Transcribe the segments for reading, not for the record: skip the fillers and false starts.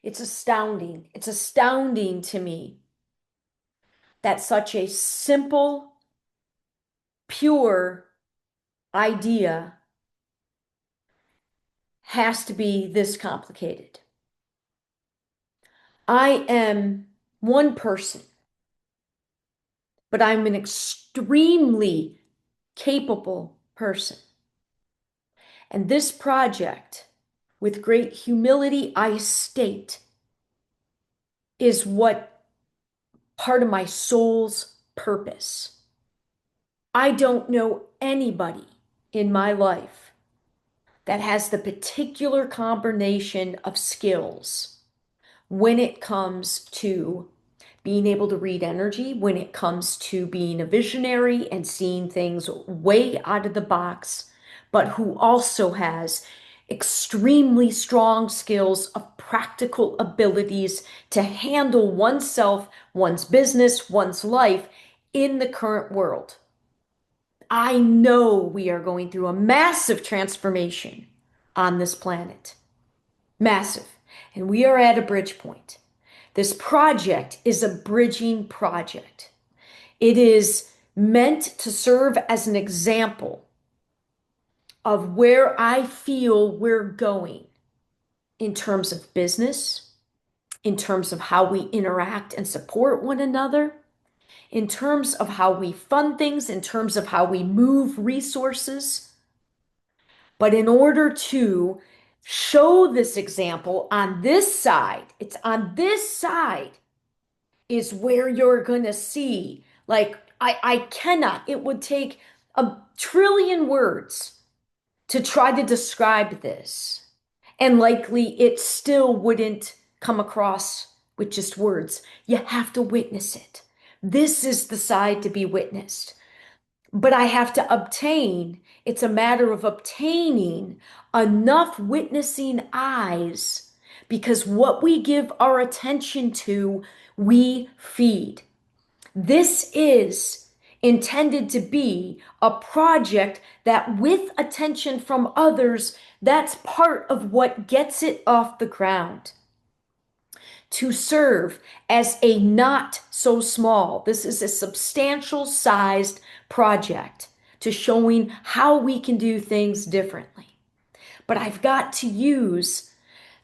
It's astounding. It's astounding to me that such a simple, pure idea has to be this complicated. I am one person, but I'm an extremely capable person. And this project, with great humility, I state, is what part of my soul's purpose. I don't know anybody in my life that has the particular combination of skills when it comes to being able to read energy, when it comes to being a visionary and seeing things way out of the box, but who also has extremely strong skills of practical abilities to handle oneself, one's business, one's life in the current world. I know we are going through a massive transformation on this planet. Massive. And we are at a bridge point. This project is a bridging project. It is meant to serve as an example of where I feel we're going in terms of business, in terms of how we interact and support one another, in terms of how we fund things, in terms of how we move resources. But in order to show this example on this side, it's on this side is where you're going to see. Like, I cannot, it would take a trillion words to try to describe this. And likely it still wouldn't come across with just words. You have to witness it. This is the side to be witnessed. But I have to obtain, it's a matter of obtaining enough witnessing eyes because what we give our attention to, we feed. This is intended to be a project that, with attention from others, that's part of what gets it off the ground. To serve as a not so small, this is a substantial sized project to showing how we can do things differently. But I've got to use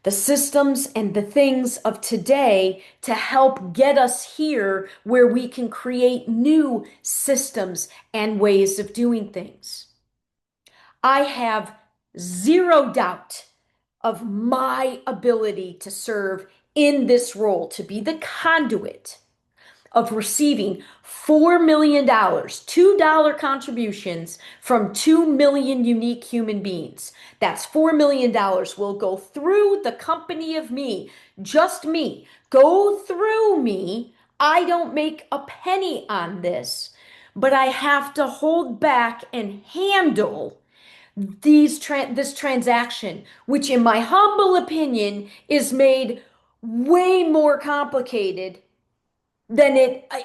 the systems and the things of today to help get us here where we can create new systems and ways of doing things. I have zero doubt of my ability to serve in this role, to be the conduit of receiving $4 million, $2 contributions from 2 million unique human beings. That's $4 million will go through the company of me, just me, go through me. I don't make a penny on this, but I have to hold back and handle this transaction, which in my humble opinion is made way more complicated than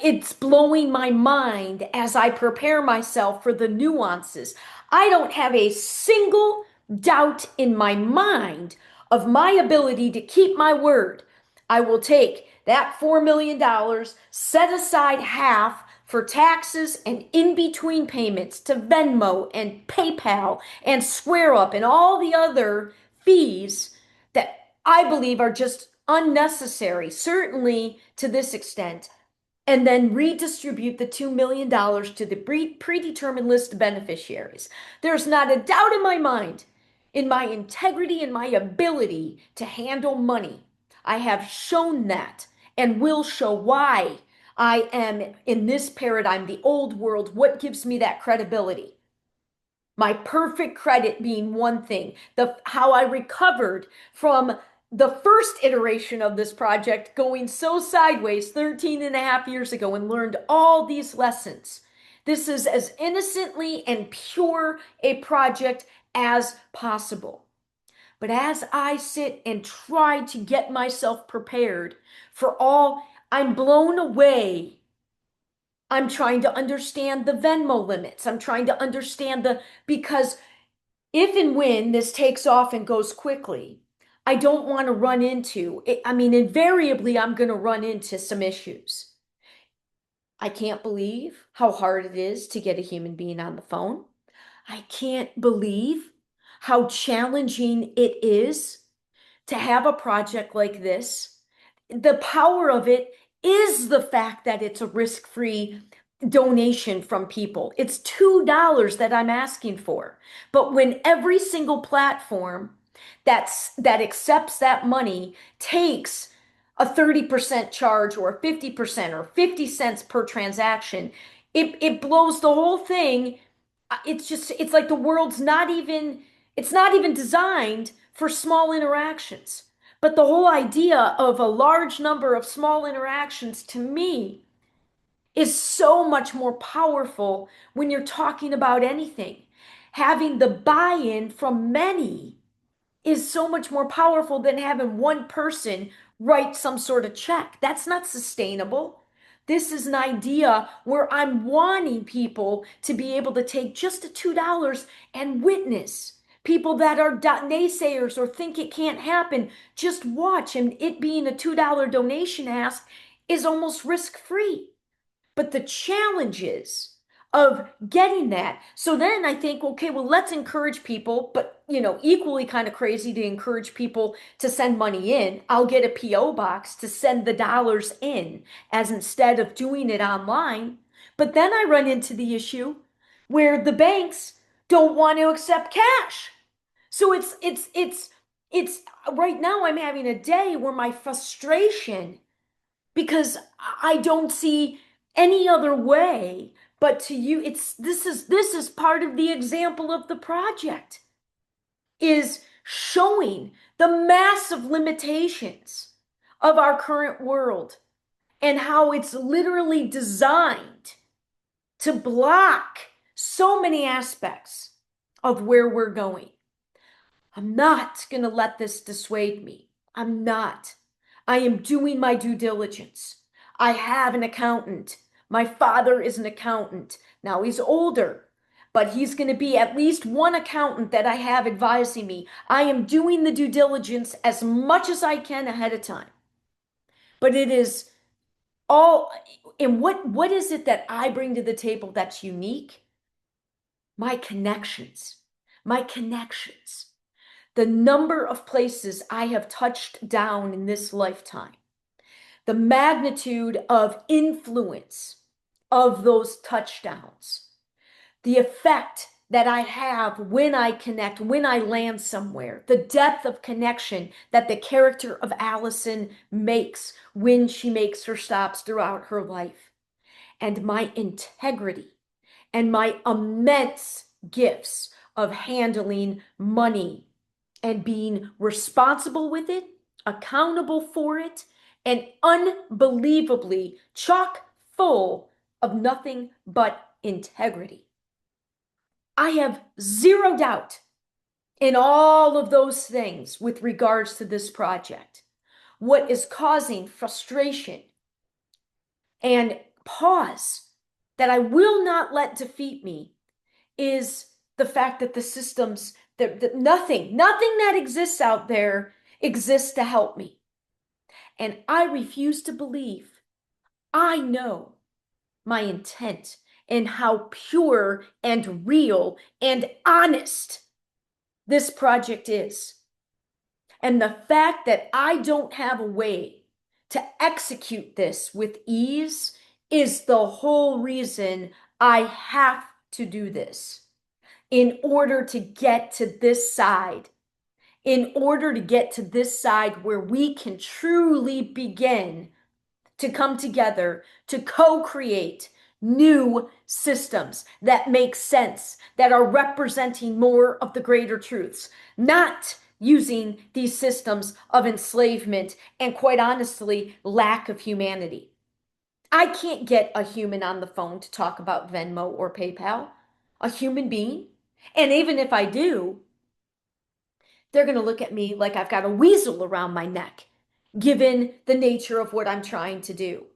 it's blowing my mind as I prepare myself for the nuances. I don't have a single doubt in my mind of my ability to keep my word. I will take that $4 million, set aside half for taxes and in-between payments to Venmo and PayPal and SquareUp and all the other fees that I believe are just unnecessary, certainly to this extent, and then redistribute the $2 million to the predetermined list of beneficiaries. There's not a doubt in my mind in my integrity and my ability to handle money. I have shown that and will show why I am in this paradigm, the old world. What gives me that credibility? My perfect credit being one thing, how I recovered from the first iteration of this project going so sideways 13 and a half years ago and learned all these lessons. This is as innocently and pure a project as possible. But as I sit and try to get myself prepared for all, I'm blown away. I'm trying to understand the Venmo limits. I'm trying to understand because if and when this takes off and goes quickly, I don't want to run into it. I mean, invariably, I'm going to run into some issues. I can't believe how hard it is to get a human being on the phone. I can't believe how challenging it is to have a project like this. The power of it is the fact that it's a risk-free donation from people. It's $2 that I'm asking for. But when every single platform that accepts that money takes a 30% charge or a 50% or 50 cents per transaction, it blows the whole thing. It's like the world's not even, it's not even designed for small interactions. But the whole idea of a large number of small interactions to me is so much more powerful when you're talking about anything. Having the buy-in from many is so much more powerful than having one person write some sort of check. That's not sustainable. This is an idea where I'm wanting people to be able to take just the $2 and witness. People that are naysayers or think it can't happen, just watch. And it being a $2 donation ask is almost risk-free. But the challenges of getting that. So then I think, okay, well, let's encourage people, but equally kind of crazy to encourage people to send money in. I'll get a PO box to send the dollars in as instead of doing it online. But then I run into the issue where the banks don't want to accept cash. So it's right now I'm having a day where my frustration, because I don't see any other way but to you. This is part of the example of the project, is showing the massive limitations of our current world and how it's literally designed to block so many aspects of where we're going. I'm not going to let this dissuade me. I'm not. I am doing my due diligence. I have an accountant. My father is an accountant. Now he's older, but he's going to be at least one accountant that I have advising me. I am doing the due diligence as much as I can ahead of time. But it is all, and what is it that I bring to the table that's unique? My connections. My connections. The number of places I have touched down in this lifetime, the magnitude of influence of those touchdowns, the effect that I have when I connect, when I land somewhere, the depth of connection that the character of Alyson makes when she makes her stops throughout her life, and my integrity and my immense gifts of handling money and being responsible with it, accountable for it, and unbelievably chock full of nothing but integrity. I have zero doubt in all of those things with regards to this project. What is causing frustration and pause that I will not let defeat me is the fact that the systems, that nothing that exists out there exists to help me. And I refuse to believe. I know my intent and how pure and real and honest this project is. And the fact that I don't have a way to execute this with ease is the whole reason I have to do this. In order to get to this side, in order to get to this side where we can truly begin to come together to co-create new systems that make sense, that are representing more of the greater truths, not using these systems of enslavement and, quite honestly, lack of humanity. I can't get a human on the phone to talk about Venmo or PayPal, a human being. And even if I do, they're going to look at me like I've got a weasel around my neck, given the nature of what I'm trying to do.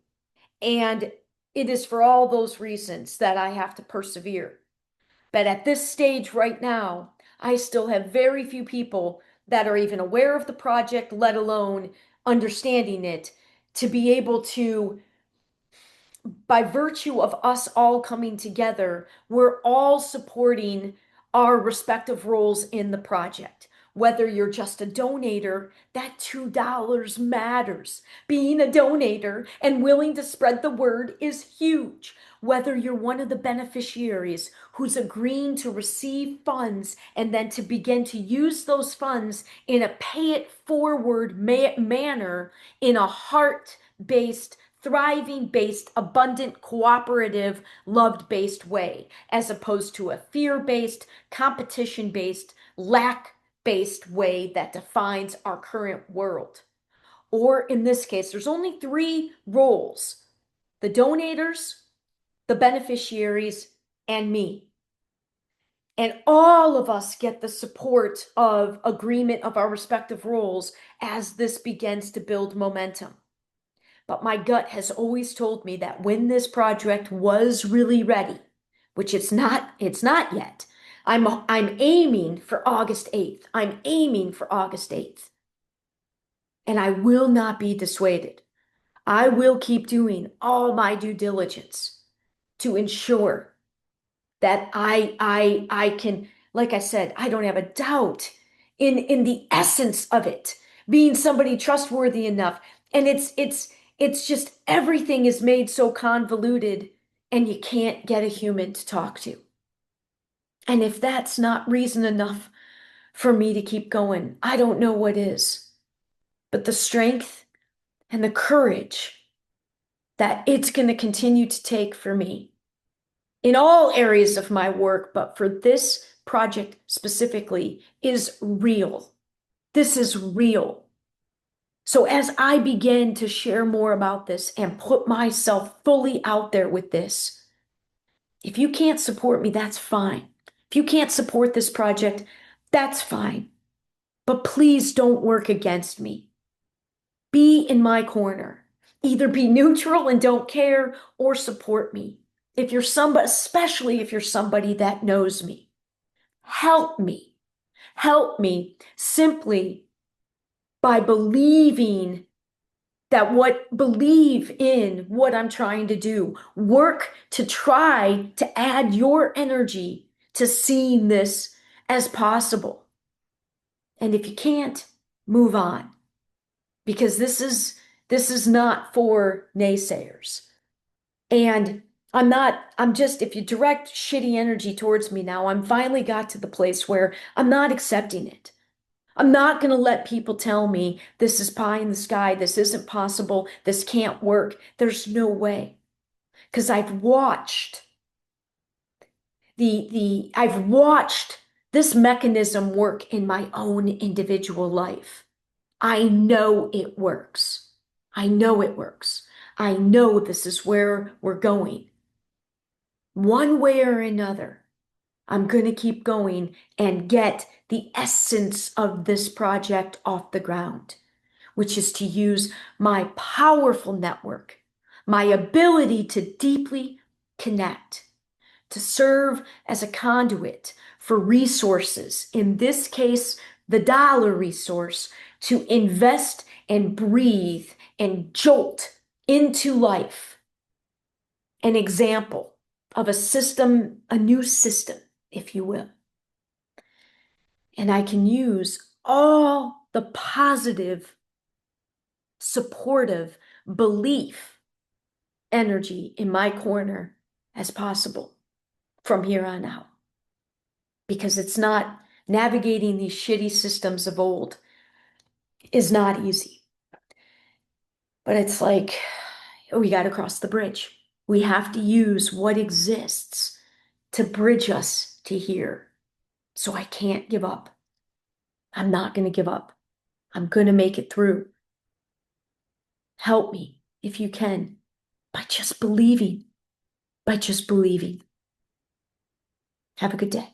And it is for all those reasons that I have to persevere. But at this stage right now, I still have very few people that are even aware of the project, let alone understanding it, to be able to, by virtue of us all coming together, we're all supporting our respective roles in the project. Whether you're just a donator, that $2 matters. Being a donator and willing to spread the word is huge. Whether you're one of the beneficiaries who's agreeing to receive funds and then to begin to use those funds in a pay it forward manner, in a heart-based, thriving-based, abundant, cooperative, love-based way, as opposed to a fear-based, competition-based, lack-based way that defines our current world. Or in this case, there's only three roles: the donators, the beneficiaries, and me. And all of us get the support of agreement of our respective roles as this begins to build momentum. But my gut has always told me that when this project was really ready, which it's not yet. I'm aiming for August 8th. I'm aiming for August 8th. And I will not be dissuaded. I will keep doing all my due diligence to ensure that I can, like I said, I don't have a doubt in the essence of it being somebody trustworthy enough. And it's just everything is made so convoluted and you can't get a human to talk to. And if that's not reason enough for me to keep going, I don't know what is. But the strength and the courage that it's going to continue to take for me in all areas of my work, but for this project specifically, is real. This is real. So as I begin to share more about this and put myself fully out there with this, if you can't support me, that's fine. If you can't support this project, that's fine. But please don't work against me. Be in my corner. Either be neutral and don't care, or support me. If you're somebody, especially if you're somebody that knows me, help me. Help me simply by believe in what I'm trying to do. Work to try to add your energy to seeing this as possible. And if you can't, move on. Because this is not for naysayers. And if you direct shitty energy towards me now, I'm finally got to the place where I'm not accepting it. I'm not going to let people tell me this is pie in the sky, this isn't possible, this can't work. There's no way. Because I've watched I've watched this mechanism work in my own individual life. I know it works. I know it works. I know this is where we're going. One way or another, I'm going to keep going and get the essence of this project off the ground, which is to use my powerful network, my ability to deeply connect, to serve as a conduit for resources, in this case, the dollar resource, to invest and breathe and jolt into life an example of a system, a new system, if you will. And I can use all the positive, supportive belief energy in my corner as possible from here on out. Because it's not, navigating these shitty systems of old is not easy. But it's like, we got to cross the bridge. We have to use what exists to bridge us to here. So I can't give up. I'm not going to give up. I'm going to make it through. Help me if you can by just believing. By just believing. Have a good day.